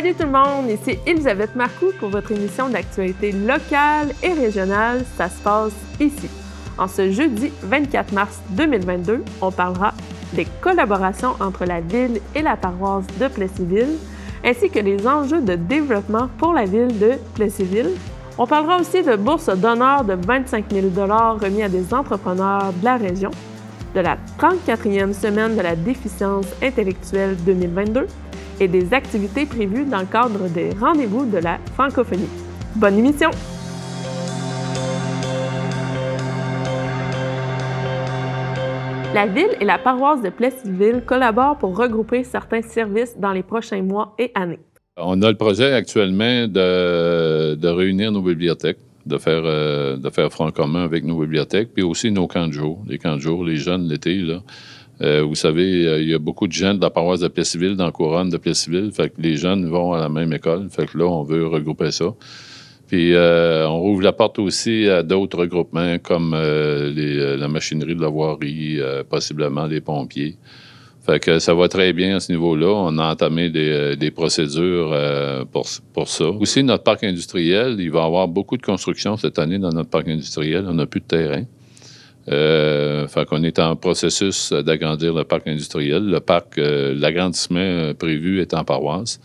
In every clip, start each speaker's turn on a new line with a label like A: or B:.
A: Salut tout le monde, ici Elisabeth Marcoux pour votre émission d'actualité locale et régionale. Ça se passe ici. En ce jeudi 24 mars 2022, on parlera des collaborations entre la Ville et la paroisse de Plessisville, ainsi que les enjeux de développement pour la Ville de Plessisville. On parlera aussi de bourses d'honneur de 25 000 $ remis à des entrepreneurs de la région, de la 34e semaine de la déficience intellectuelle 2022 et des activités prévues dans le cadre des rendez-vous de la francophonie. Bonne émission! La Ville et la paroisse de Plessisville collaborent pour regrouper certains services dans les prochains mois et années.
B: On a le projet actuellement de réunir nos bibliothèques, de faire front commun avec nos bibliothèques, puis aussi nos camps de jour. Les camps de jour, les jeunes l'été, là. Vous savez, il y a beaucoup de jeunes de la paroisse de Plessisville, dans la couronne de Plessisville, fait que les jeunes vont à la même école, fait que là, on veut regrouper ça. Puis on rouvre la porte aussi à d'autres regroupements comme la machinerie de la voirie, possiblement les pompiers. Fait que ça va très bien à ce niveau-là. On a entamé des procédures pour ça. Aussi, notre parc industriel, il va y avoir beaucoup de construction cette année dans notre parc industriel. On n'a plus de terrain. Fait qu'on est en processus d'agrandir le parc industriel. Le parc, l'agrandissement prévu est en paroisse.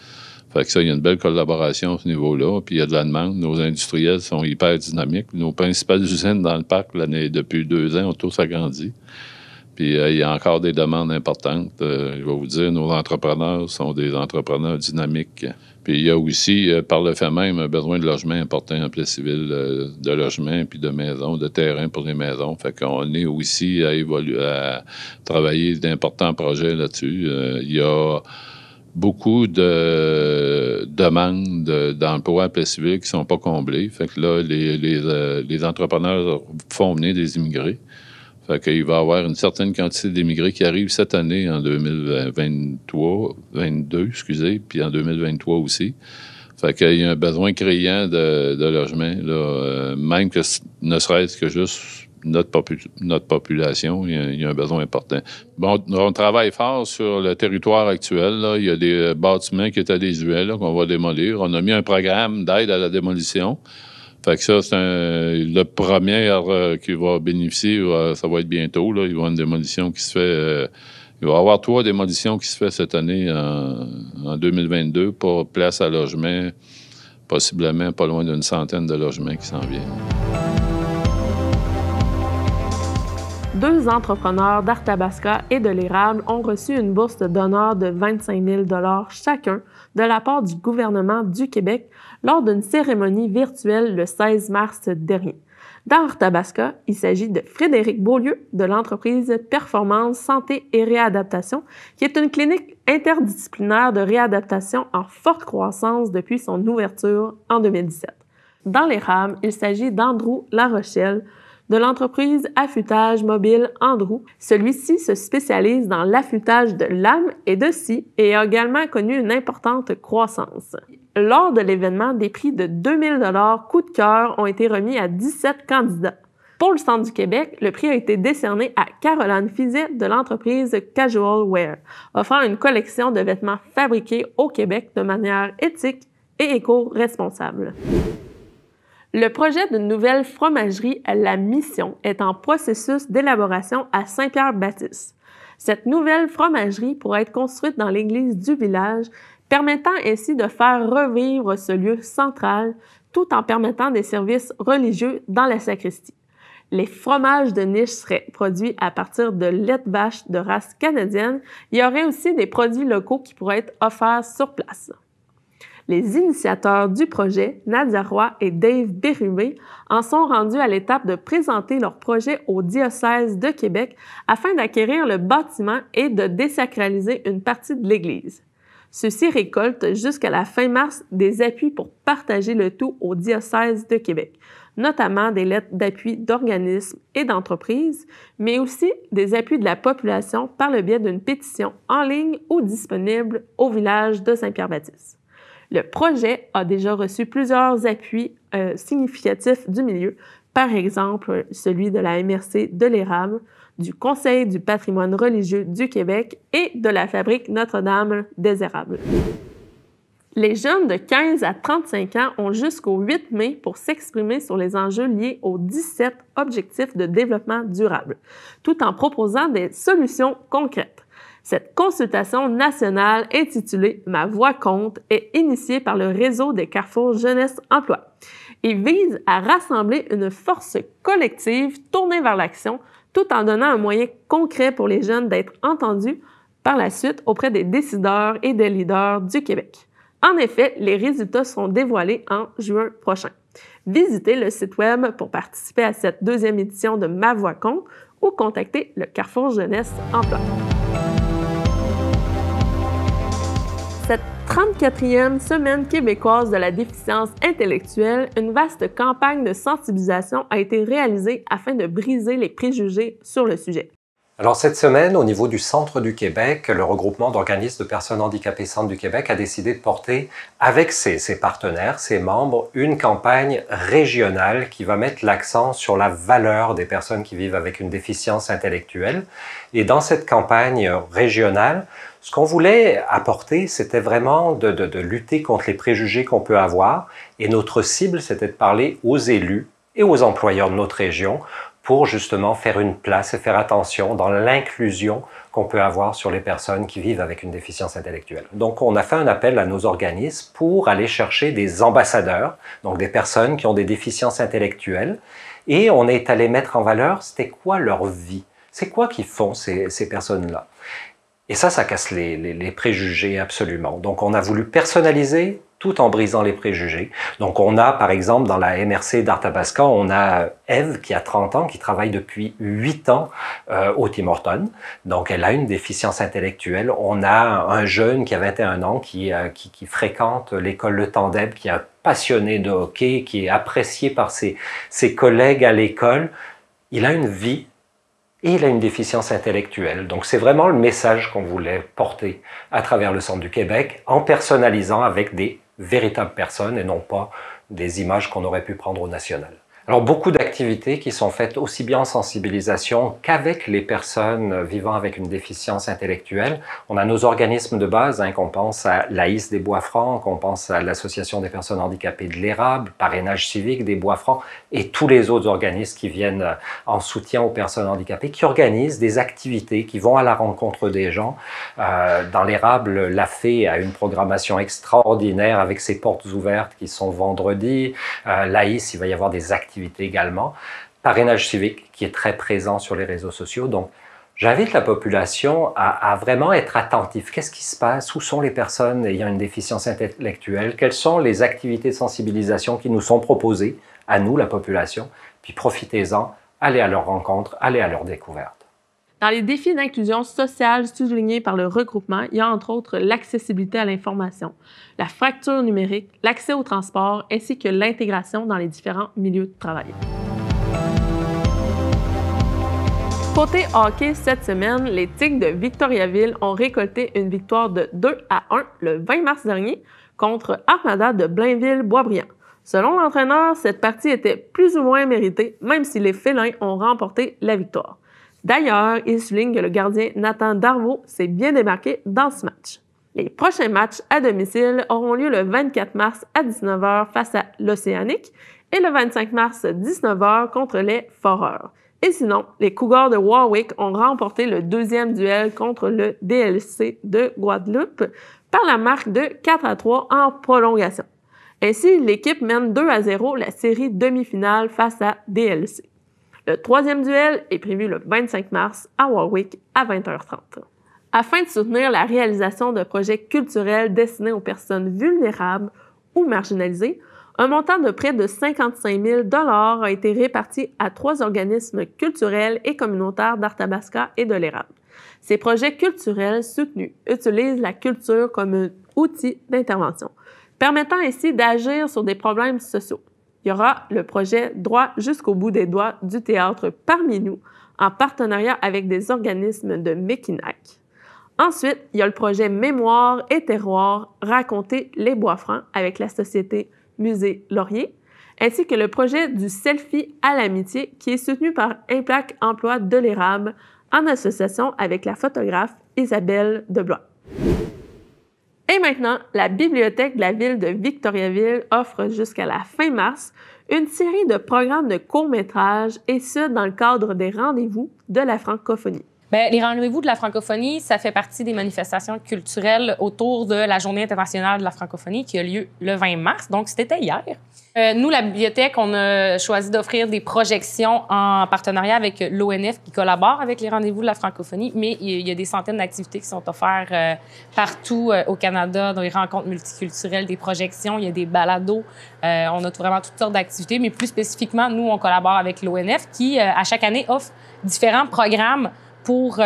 B: Fait que ça, il y a une belle collaboration à ce niveau-là. Puis il y a de la demande. Nos industriels sont hyper dynamiques. Nos principales usines dans le parc, depuis 2 ans, ont tous agrandi. Puis il y a encore des demandes importantes. Je vais vous dire, nos entrepreneurs sont des entrepreneurs dynamiques. Puis il y a aussi, par le fait même, un besoin de logement important en Plessisville, de logements puis de maisons, de terrain pour les maisons. Fait qu'on est aussi à travailler d'importants projets là-dessus. Il y a beaucoup de demandes d'emploi à Plessisville qui sont pas comblées. Fait que là, les entrepreneurs font venir des immigrés. Fait qu'il va y avoir une certaine quantité d'immigrés qui arrivent cette année, en 2022, puis en 2023 aussi. Fait qu'il y a un besoin criant de logement, là, même que ne serait-ce que juste notre population, il y a un besoin important. Bon, on travaille fort sur le territoire actuel, là. Il y a des bâtiments qui étaient désuets, là, qu'on va démolir. On a mis un programme d'aide à la démolition. Fait que ça, c'est le premier qui va bénéficier, ça va être bientôt. Là. Il va y avoir une démolition qui se fait. Il va y avoir 3 démolitions qui se fait cette année en 2022 pour place à logement, possiblement pas loin d'une centaine de logements qui s'en viennent.
A: 2 entrepreneurs d'Arthabasca et de l'Érable ont reçu une bourse d'honneur de 25 000 $ chacun de la part du gouvernement du Québec lors d'une cérémonie virtuelle le 16 mars dernier. Dans Arthabasca, il s'agit de Frédéric Beaulieu de l'entreprise Performance Santé et Réadaptation, qui est une clinique interdisciplinaire de réadaptation en forte croissance depuis son ouverture en 2017. Dans l'Érable, il s'agit d'Andrew Larochelle, de l'entreprise Affûtage Mobile Andrew. Celui-ci se spécialise dans l'affûtage de lames et de scies et a également connu une importante croissance. Lors de l'événement, des prix de 2 000 $ coup de cœur ont été remis à 17 candidats. Pour le Centre du Québec, le prix a été décerné à Caroline Fizet de l'entreprise Casual Wear, offrant une collection de vêtements fabriqués au Québec de manière éthique et éco-responsable. Le projet d'une nouvelle fromagerie, La Mission, est en processus d'élaboration à Saint-Pierre-Baptiste. Cette nouvelle fromagerie pourra être construite dans l'église du village, permettant ainsi de faire revivre ce lieu central, tout en permettant des services religieux dans la sacristie. Les fromages de niche seraient produits à partir de lait de vache de race canadienne. Il y aurait aussi des produits locaux qui pourraient être offerts sur place. Les initiateurs du projet, Nadia Roy et Dave Bérubé, en sont rendus à l'étape de présenter leur projet au diocèse de Québec afin d'acquérir le bâtiment et de désacraliser une partie de l'église. Ceux-ci récoltent jusqu'à la fin mars des appuis pour partager le tout au diocèse de Québec, notamment des lettres d'appui d'organismes et d'entreprises, mais aussi des appuis de la population par le biais d'une pétition en ligne ou disponible au village de Saint-Pierre-Baptiste. Le projet a déjà reçu plusieurs appuis significatifs du milieu, par exemple celui de la MRC de l'Érable, du Conseil du patrimoine religieux du Québec et de la Fabrique Notre-Dame des Érables. Les jeunes de 15 à 35 ans ont jusqu'au 8 mai pour s'exprimer sur les enjeux liés aux 17 objectifs de développement durable, tout en proposant des solutions concrètes. Cette consultation nationale intitulée « Ma voix compte » est initiée par le réseau des carrefours Jeunesse Emploi et vise à rassembler une force collective tournée vers l'action tout en donnant un moyen concret pour les jeunes d'être entendus par la suite auprès des décideurs et des leaders du Québec. En effet, les résultats seront dévoilés en juin prochain. Visitez le site web pour participer à cette deuxième édition de Ma Voix compte ou contactez le Carrefour Jeunesse Emploi. Cette 34e Semaine québécoise de la déficience intellectuelle, une vaste campagne de sensibilisation a été réalisée afin de briser les préjugés sur le sujet.
C: Alors cette semaine, au niveau du Centre du Québec, le regroupement d'organismes de personnes handicapées Centre du Québec a décidé de porter avec ses partenaires, ses membres, une campagne régionale qui va mettre l'accent sur la valeur des personnes qui vivent avec une déficience intellectuelle. Et dans cette campagne régionale, ce qu'on voulait apporter, c'était vraiment de lutter contre les préjugés qu'on peut avoir. Et notre cible, c'était de parler aux élus et aux employeurs de notre région pour justement faire une place et faire attention dans l'inclusion qu'on peut avoir sur les personnes qui vivent avec une déficience intellectuelle. Donc, on a fait un appel à nos organismes pour aller chercher des ambassadeurs, donc des personnes qui ont des déficiences intellectuelles, et on est allé mettre en valeur, c'était quoi leur vie? C'est quoi qu'ils font ces personnes-là? Et ça casse les préjugés absolument. Donc, on a voulu personnaliser tout en brisant les préjugés. Donc, on a, par exemple, dans la MRC d'Arthabasca, on a Eve qui a 30 ans, qui travaille depuis 8 ans au Tim Hortons. Donc, elle a une déficience intellectuelle. On a un jeune qui a 21 ans, qui fréquente l'école Le Tandem, qui est un passionné de hockey, qui est apprécié par ses collègues à l'école. Il a une vie et il a une déficience intellectuelle. Donc, c'est vraiment le message qu'on voulait porter à travers le Centre du Québec en personnalisant avec des véritables personnes et non pas des images qu'on aurait pu prendre au national. Alors, beaucoup d'activités qui sont faites aussi bien en sensibilisation qu'avec les personnes vivant avec une déficience intellectuelle. On a nos organismes de base, qu'on pense à l'AIS des Bois-Francs, qu'on pense à l'Association des personnes handicapées de l'Érable, Parrainage civique des Bois-Francs et tous les autres organismes qui viennent en soutien aux personnes handicapées, qui organisent des activités, qui vont à la rencontre des gens. Dans l'Érable, la Fée a une programmation extraordinaire avec ses portes ouvertes qui sont vendredi. L'AIS, il va y avoir des activités également. Parrainage civique qui est très présent sur les réseaux sociaux. Donc, j'invite la population à vraiment être attentif. Qu'est-ce qui se passe? Où sont les personnes ayant une déficience intellectuelle? Quelles sont les activités de sensibilisation qui nous sont proposées à nous, la population? Puis profitez-en, allez à leur rencontre, allez à leur découverte.
A: Dans les défis d'inclusion sociale soulignés par le regroupement, il y a entre autres l'accessibilité à l'information, la fracture numérique, l'accès au transport ainsi que l'intégration dans les différents milieux de travail. Côté hockey, cette semaine, les Tigres de Victoriaville ont récolté une victoire de 2-1 le 20 mars dernier contre Armada de Blainville-Boisbriand. Selon l'entraîneur, cette partie était plus ou moins méritée, même si les félins ont remporté la victoire. D'ailleurs, il souligne que le gardien Nathan Darvaux s'est bien démarqué dans ce match. Les prochains matchs à domicile auront lieu le 24 mars à 19h face à l'Océanique et le 25 mars à 19h contre les Foreurs. Et sinon, les Cougars de Warwick ont remporté le deuxième duel contre le DLC de Guadeloupe par la marque de 4-3 en prolongation. Ainsi, l'équipe mène 2-0 la série demi-finale face à DLC. Le troisième duel est prévu le 25 mars à Warwick à 20h30. Afin de soutenir la réalisation de projets culturels destinés aux personnes vulnérables ou marginalisées, un montant de près de 55 000 $ a été réparti à 3 organismes culturels et communautaires d'Arthabasca et de l'Érable. Ces projets culturels soutenus utilisent la culture comme un outil d'intervention, permettant ainsi d'agir sur des problèmes sociaux. Il y aura le projet Droit jusqu'au bout des doigts du théâtre Parmi nous, en partenariat avec des organismes de Mekinac. Ensuite, il y a le projet Mémoire et terroir, raconter les Bois-Francs avec la société Musée Laurier, ainsi que le projet du Selfie à l'amitié qui est soutenu par Implac Emploi de l'Érable en association avec la photographe Isabelle Deblois. Et maintenant, la Bibliothèque de la ville de Victoriaville offre jusqu'à la fin mars une série de programmes de courts-métrages, et ce, dans le cadre des rendez-vous de la francophonie.
D: Bien, les rendez-vous de la francophonie, ça fait partie des manifestations culturelles autour de la Journée internationale de la francophonie qui a lieu le 20 mars, donc c'était hier. Nous, la bibliothèque, on a choisi d'offrir des projections en partenariat avec l'ONF qui collabore avec les rendez-vous de la francophonie, mais il y a des centaines d'activités qui sont offertes partout au Canada, dans les rencontres multiculturelles, des projections, il y a des balados, on a vraiment toutes sortes d'activités, mais plus spécifiquement, nous, on collabore avec l'ONF qui, à chaque année, offre différents programmes pour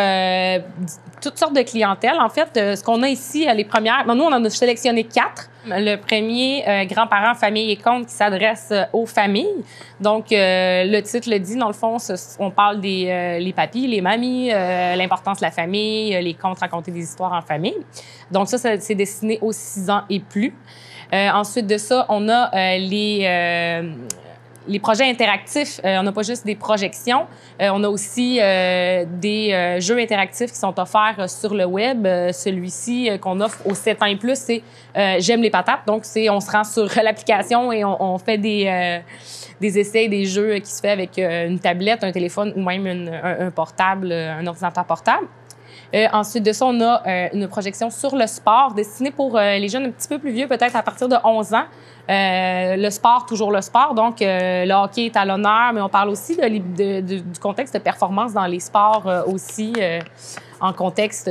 D: toutes sortes de clientèles. En fait, ce qu'on a ici, les premières... Nous, on en a sélectionné 4. Le premier, grands-parents, famille et contes, qui s'adresse aux familles. Donc, le titre le dit, dans le fond, on parle des les papis, les mamies, l'importance de la famille, les contes, raconter des histoires en famille. Donc, ça c'est destiné aux 6 ans et plus. Ensuite de ça, on a les projets interactifs. On n'a pas juste des projections, on a aussi des jeux interactifs qui sont offerts sur le web. Celui-ci qu'on offre aux 7 ans et plus, c'est J'aime les patates. Donc, on se rend sur l'application et on fait des essais, des jeux qui se fait avec une tablette, un téléphone ou même un portable, un ordinateur portable. Ensuite de ça, on a une projection sur le sport destinée pour les jeunes un petit peu plus vieux, peut-être à partir de 11 ans. Le sport, toujours le sport. Donc, le hockey est à l'honneur, mais on parle aussi du contexte de performance dans les sports aussi, en contexte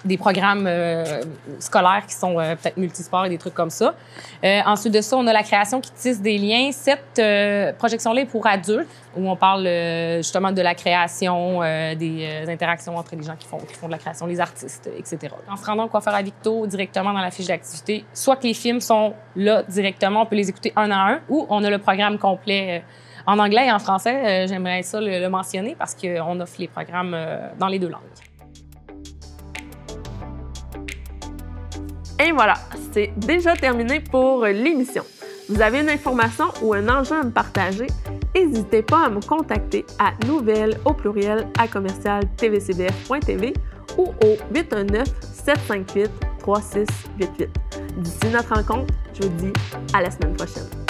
D: des programmes scolaires qui sont peut-être multisports et des trucs comme ça. Ensuite de ça, on a la création qui tisse des liens. Cette projection-là est pour adultes, où on parle justement de la création, des interactions entre les gens qui font de la création, les artistes, etc. En se rendant au coiffeur à Victo directement dans la fiche d'activité, soit que les films sont là directement, on peut les écouter un à un, ou on a le programme complet en anglais et en français. J'aimerais ça le mentionner parce qu'on offre les programmes dans les 2 langues.
A: Et voilà, c'est déjà terminé pour l'émission. Vous avez une information ou un enjeu à me partager? N'hésitez pas à me contacter à nouvelles@tvcbf.tv ou au 819-758-3688. D'ici notre rencontre, je vous dis à la semaine prochaine.